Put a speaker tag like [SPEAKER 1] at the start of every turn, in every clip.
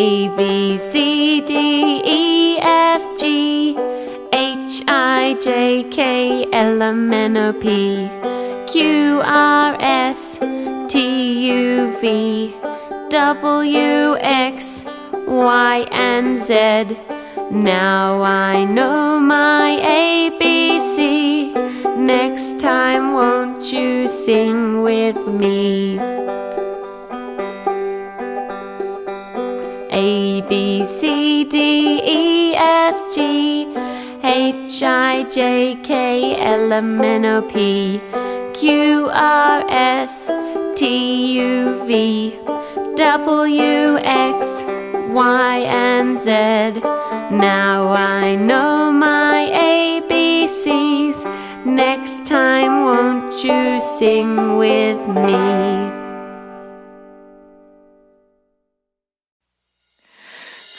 [SPEAKER 1] A, B, C, D, E, F, G, H, I, J, K, L, M, N, O, P, Q, R, S, T, U, V, W, X, Y, and Z. Now I know my ABC. Next time won't you sing with me? A, B, C, D, E, F, G, H, I, J, K, L, M, N, O, P, Q, R, S, T, U, V, W, X, Y, and Z. Now I know my ABCs. Next time won't you sing with me?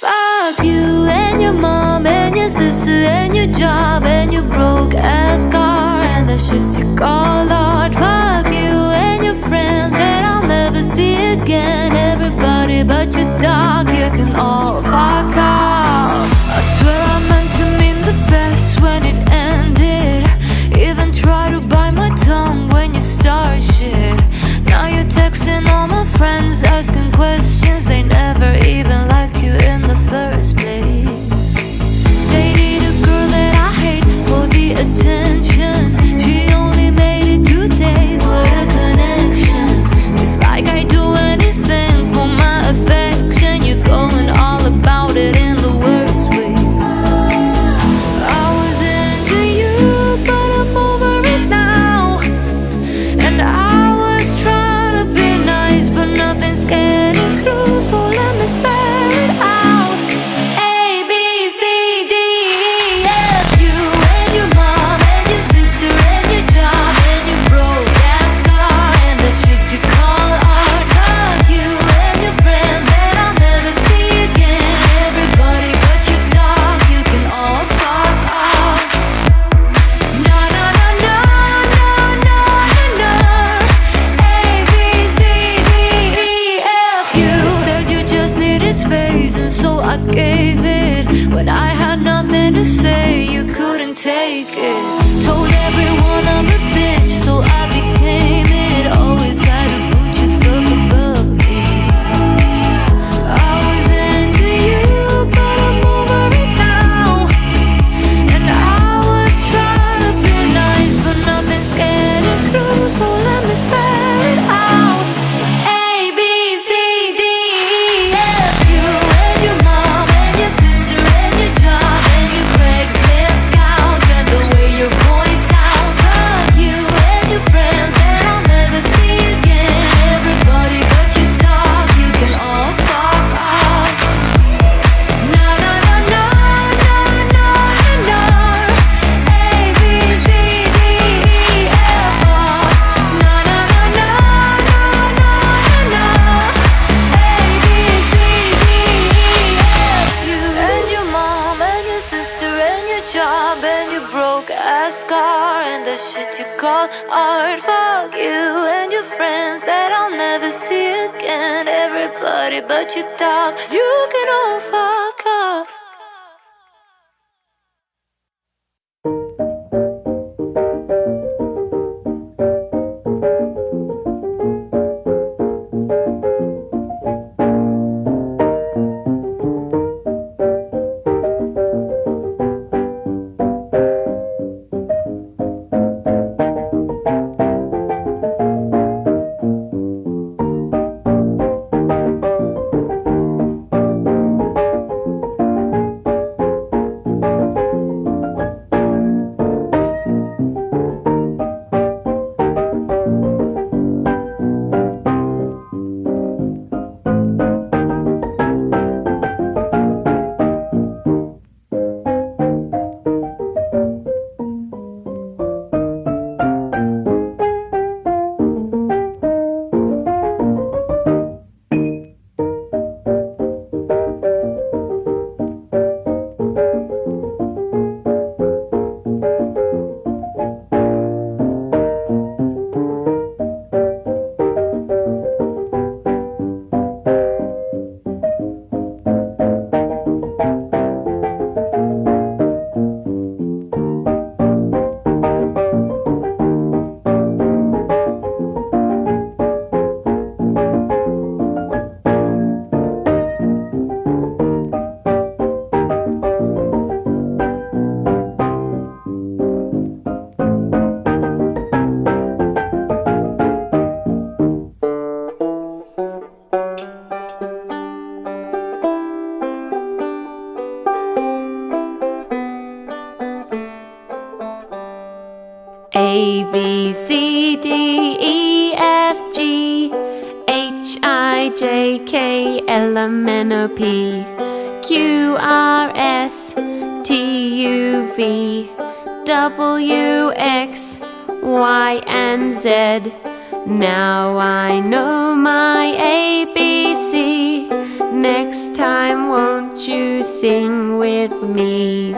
[SPEAKER 2] Fuck you and your mom and your sister and your job and your broke ass car and the shit you call art. Fuck you and your friends that I'll never see again. Everybody but your dog, you can all fuck off. I swear I meant to mean the best when it ended. Even try to bite my tongue when you start shit. Now you're texting all my friends, asking questions. They never even liked you in the first place. Dated a girl that I hate for the attention. She only made it 2 days, what a connection. It's like I do anything for my affection. You're going all about it in the worst way. I was into you, but I'm over it now. And I was trying to be nice, but nothing's getting through, so let me spell it out. A, B, C, D, E, F. You and your mom and your sister and your job and your broke ass car and the shit you call art. Fuck you and your friends that I'll never see again. Everybody but your dog, you can all fuck off. No, no, no, no, no, no, no, no. A, B, C, D, E, F. You said you just needed space, and so I gave it. When I had nothing to say, you couldn't take it. Told everyone I'm a bitch, so I became it. Always had to put your stuff above me. I was into you, but I'm over it now. And I was trying to be nice, but nothing's getting through, so let me spell it out. A, B, C, D, E, F. You and your mom and your sister and your job and your Craigslist couch and the way your voice sounds. Fuck you and your friends that I'll never see again. Everybody but your dog, you can all fuck off. No, no, no, no, no, no, no, no. A, B, C, D, E, F, O. No, no, no, no, no, no, no, no. A, B, C, D, E, F. You and your mom and your sister and your job and your broke ass car and the shit you call art. Fuck you and your friends that I'll never see again. Everybody but your dog, you can all fuck off.
[SPEAKER 1] A, B, C, D, E, F, G, H, I, J, K, L, M, N, O, P, Q, R, S, T, U, V, W, X, Y, and Z. Now I know my ABC. Next time won't you sing with me?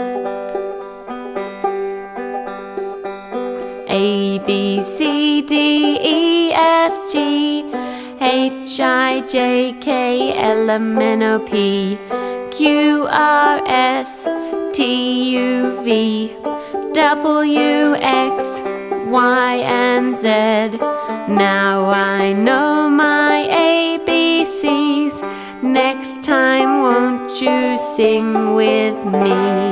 [SPEAKER 1] A, B, C, D, E, F, G, H, I, J, K, L, M, N, O, P, Q, R, S, T, U, V, W, X, Y, and Z. Now I know my ABCs. Next time won't you sing with me?